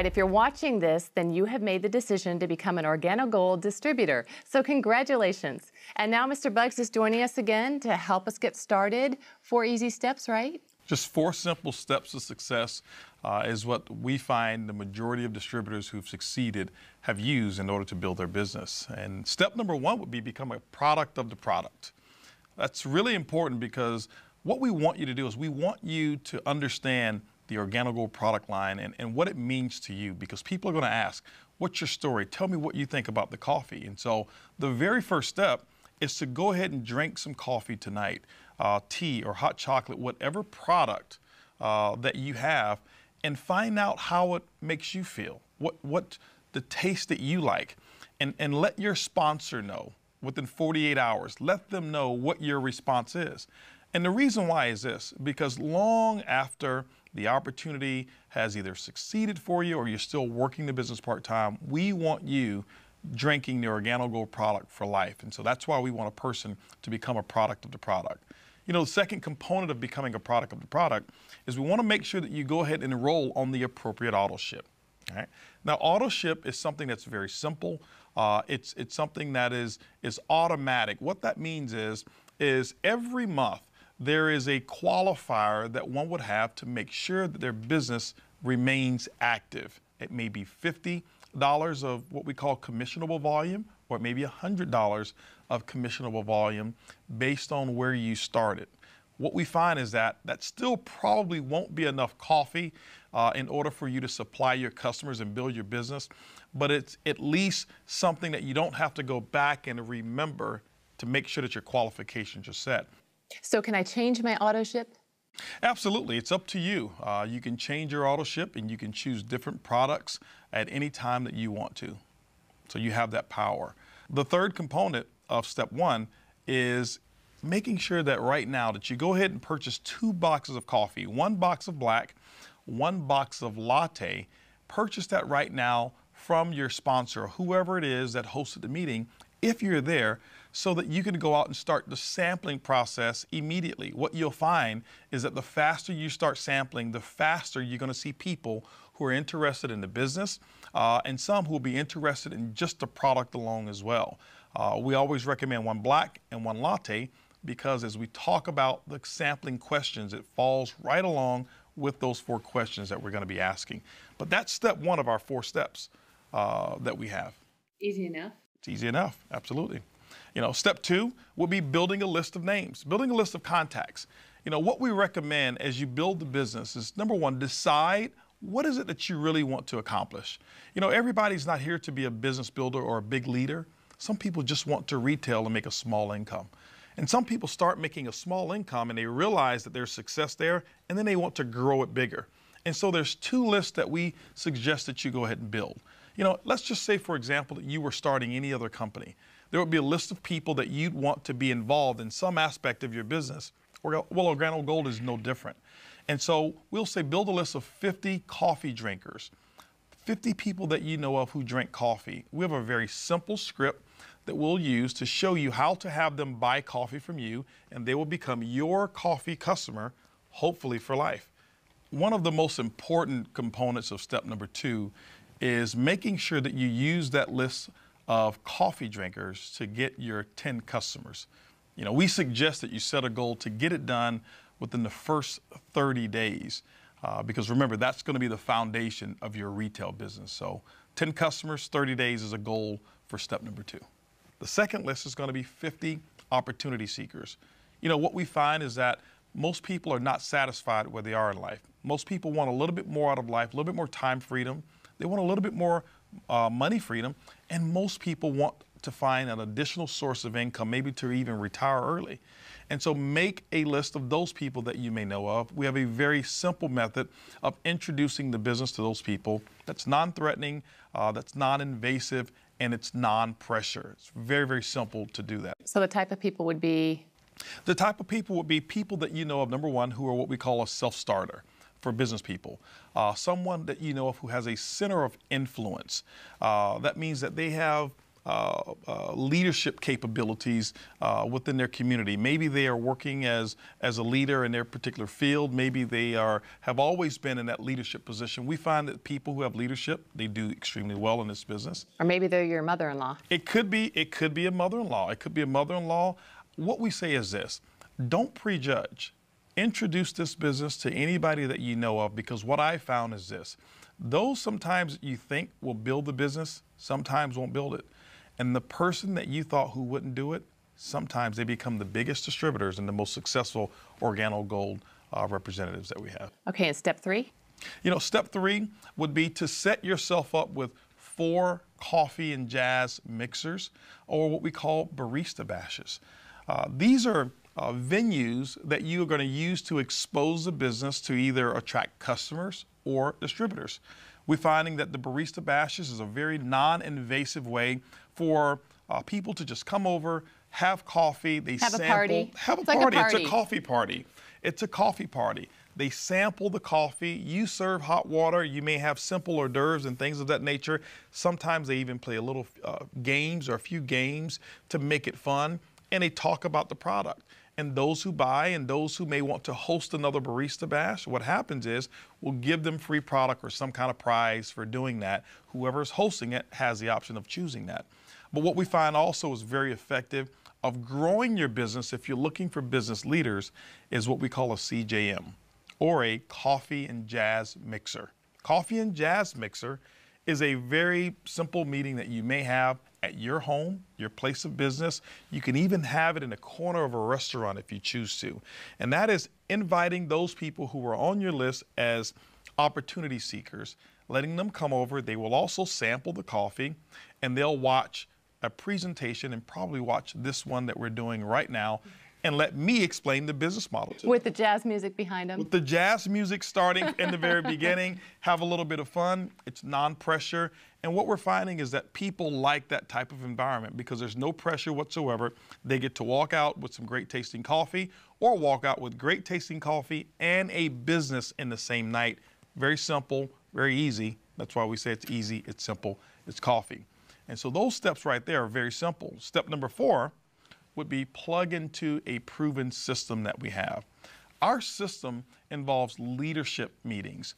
right, if you're watching this, then you have made the decision to become an Organogold distributor. So congratulations. And now Mr. Bugs is joining us again to help us get started. 4 easy steps, right? Just 4 simple steps to success is what we find the majority of distributors who've succeeded have used in order to build their business. And step number 1 would be become a product of the product. That's really important because what we want you to do is we want you to understand the Organogold product line and what it means to you, because people are going to ask, what's your story? Tell me what you think about the coffee. And so the very first step is to go ahead and drink some coffee tonight, tea or hot chocolate, whatever product that you have, and find out how it makes you feel, what the taste that you like, and let your sponsor know within 48 hours. Let them know what your response is. And the reason why is this, because long after the opportunity has either succeeded for you or you're still working the business part-time, we want you drinking the Organogold product for life. And so that's why we want a person to become a product of the product. You know, the second component of becoming a product of the product is we want to make sure that you go ahead and enroll on the appropriate auto ship. All right? Now, auto ship is something that's very simple. It's something that is automatic. What that means is every month there is a qualifier that one would have to make sure that their business remains active. It may be $50 of what we call commissionable volume, or it may be $100 of commissionable volume based on where you started. What we find is that still probably won't be enough coffee in order for you to supply your customers and build your business, but it's at least something that you don't have to go back and remember to make sure that your qualifications are set. So can I change my auto ship? Absolutely. It's up to you. You can change your auto ship and you can choose different products at any time that you want to. So you have that power. The third component of step 1 is making sure that right now that you go ahead and purchase 2 boxes of coffee, 1 box of black, 1 box of latte. Purchase that right now from your sponsor, whoever it is that hosted the meeting, if you're there, so that you can go out and start the sampling process immediately. What you'll find is that the faster you start sampling, the faster you're going to see people who are interested in the business and some who will be interested in just the product alone as well. We always recommend 1 black and 1 latte because as we talk about the sampling questions, it falls right along with those 4 questions that we're going to be asking. But that's step 1 of our 4 steps that we have. Easy enough? It's easy enough, absolutely. You know, step 2 will be building a list of names, building a list of contacts. You know, what we recommend as you build the business is, number 1, decide what is it that you really want to accomplish. You know, everybody's not here to be a business builder or a big leader. Some people just want to retail and make a small income. And some people start making a small income and they realize that there's success there and then they want to grow it bigger. And so there's 2 lists that we suggest that you go ahead and build. You know, let's just say, for example, that you were starting any other company. There would be a list of people that you'd want to be involved in some aspect of your business. Well, Organogold is no different. And so we'll say build a list of 50 coffee drinkers, 50 people that you know of who drink coffee. We have a very simple script that we'll use to show you how to have them buy coffee from you, and they will become your coffee customer, hopefully for life. One of the most important components of step number 2 is making sure that you use that list of coffee drinkers to get your 10 customers. You know, we suggest that you set a goal to get it done within the first 30 days because remember, that's going to be the foundation of your retail business. So 10 customers, 30 days is a goal for step number 2. The second list is going to be 50 opportunity seekers. You know, what we find is that most people are not satisfied where they are in life. Most people want a little bit more out of life, a little bit more time freedom. They want a little bit more money freedom, and most people want to find an additional source of income, maybe to even retire early. And so make a list of those people that you may know of. We have a very simple method of introducing the business to those people that's non-threatening, that's non-invasive, and it's non-pressure. It's very, very simple to do that. So the type of people would be? The type of people would be people that you know of, number 1, who are what we call a self-starter for business people. Someone that you know of who has a center of influence. That means that they have leadership capabilities within their community. Maybe they are working as a leader in their particular field. Maybe they have always been in that leadership position. We find that people who have leadership, they do extremely well in this business. Or maybe they're your mother-in-law. It could be a mother-in-law. It could be a mother-in-law. What we say is this: don't prejudge. Introduce this business to anybody that you know of, because what I found is this: those sometimes you think will build the business, sometimes won't build it. And the person that you thought who wouldn't do it, sometimes they become the biggest distributors and the most successful Organo Gold representatives that we have. Okay, and step 3? Step 3 would be to set yourself up with 4 coffee and jazz mixers, or what we call barista bashes. These are venues that you are going to use to expose the business to either attract customers or distributors. We're finding that the barista bashes is a very non-invasive way for people to just come over, have coffee, they have sample, a party. Have a It's like party. a party. It's a coffee party. It's a coffee party. They sample the coffee. You serve hot water. You may have simple hors d'oeuvres and things of that nature. Sometimes they even play a little games or a few games to make it fun, and they talk about the product. And those who buy and those who may want to host another barista bash, what happens is we'll give them free product or some kind of prize for doing that. Whoever's hosting it has the option of choosing that. But what we find also is very effective of growing your business, if you're looking for business leaders, is what we call a CJM, or a coffee and jazz mixer. Coffee and jazz mixer is a very simple meeting that you may have at your home, your place of business. You can even have it in a corner of a restaurant if you choose to. And that is inviting those people who are on your list as opportunity seekers, letting them come over. They will also sample the coffee, and they'll watch a presentation and probably watch this one that we're doing right now, and let me explain the business model to them. With the jazz music behind them? With the jazz music starting in the very beginning, have a little bit of fun. It's non-pressure. And what we're finding is that people like that type of environment because there's no pressure whatsoever. They get to walk out with some great tasting coffee, or walk out with great tasting coffee and a business in the same night. Very simple, very easy. That's why we say it's easy, it's simple, it's coffee. And so those steps right there are very simple. Step number 4 would be plug into a proven system that we have. Our system involves leadership meetings,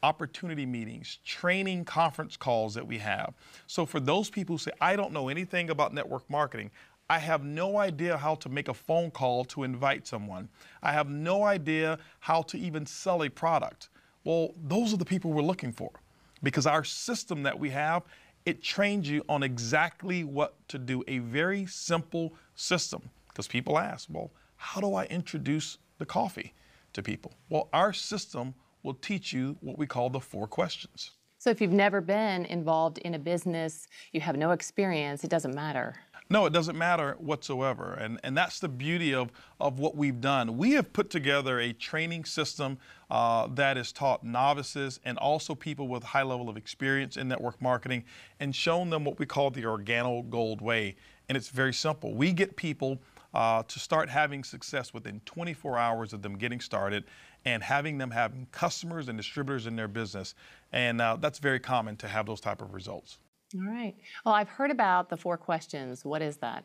opportunity meetings, training conference calls that we have. So for those people who say, I don't know anything about network marketing, I have no idea how to make a phone call to invite someone, I have no idea how to even sell a product. Well, those are the people we're looking for, because our system that we have, it trains you on exactly what to do, a very simple system. Because people ask, well, how do I introduce the coffee to people? Well, our system will teach you what we call the 4 questions. So if you've never been involved in a business, you have no experience, it doesn't matter. No, it doesn't matter whatsoever. And that's the beauty of what we've done. We have put together a training system that is taught novices and also people with high level of experience in network marketing, and shown them what we call the Organo Gold way. And it's very simple. We get people to start having success within 24 hours of them getting started, and having them having customers and distributors in their business. And that's very common to have those type of results. All right. Well, I've heard about the 4 questions. What is that?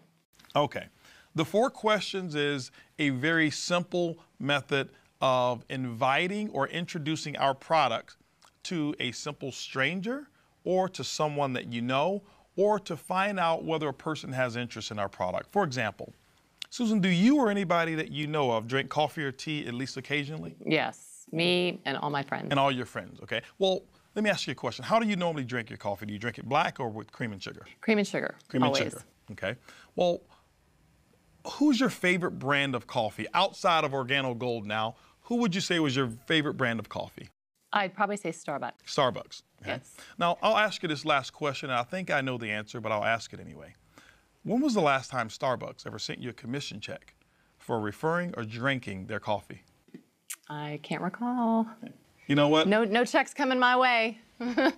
Okay. The 4 questions is a very simple method of inviting or introducing our product to a simple stranger, or to someone that you know, or to find out whether a person has interest in our product. For example, Susan, do you or anybody that you know of drink coffee or tea at least occasionally? Yes, me and all my friends. And all your friends, okay. Well, let me ask you a question. How do you normally drink your coffee? Do you drink it black or with cream and sugar? Cream and sugar, Cream always. and sugar, okay. Well, who's your favorite brand of coffee? Outside of Organo Gold now, who would you say was your favorite brand of coffee? I'd probably say Starbucks. Starbucks. Okay. Yes. Now, I'll ask you this last question, and I think I know the answer, but I'll ask it anyway. When was the last time Starbucks ever sent you a commission check for referring or drinking their coffee? I can't recall. You know what? No checks coming my way.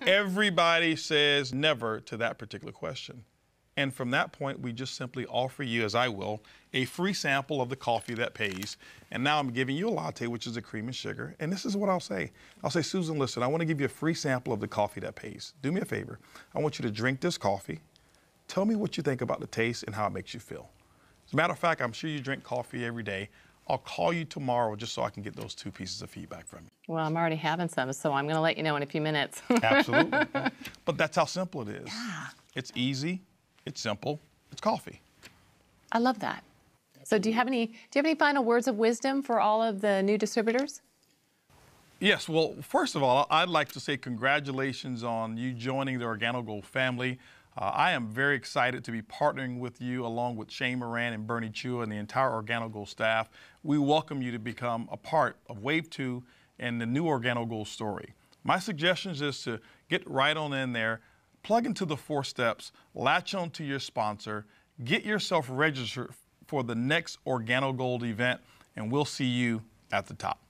Everybody says never to that particular question. And from that point, we just simply offer you, as I will, a free sample of the coffee that pays. And now I'm giving you a latte, which is a cream and sugar. And this is what I'll say. I'll say, Susan, listen, I want to give you a free sample of the coffee that pays. Do me a favor. I want you to drink this coffee, Tell me what you think about the taste and how it makes you feel. As a matter of fact, I'm sure you drink coffee every day. I'll call you tomorrow just so I can get those 2 pieces of feedback from you. Well, I'm already having some, so I'm going to let you know in a few minutes. Absolutely. But that's how simple it is. Yeah. It's easy, it's simple, it's coffee. I love that. So do you have any final words of wisdom for all of the new distributors? Yes, well, first of all, I'd like to say congratulations on you joining the OrganoGold family. I am very excited to be partnering with you along with Shane Moran and Bernie Chua and the entire OrganoGold staff. We welcome you to become a part of Wave 2 and the new OrganoGold story. My suggestion is to get right on in there, plug into the 4 steps, latch on to your sponsor, get yourself registered for the next OrganoGold event, and we'll see you at the top.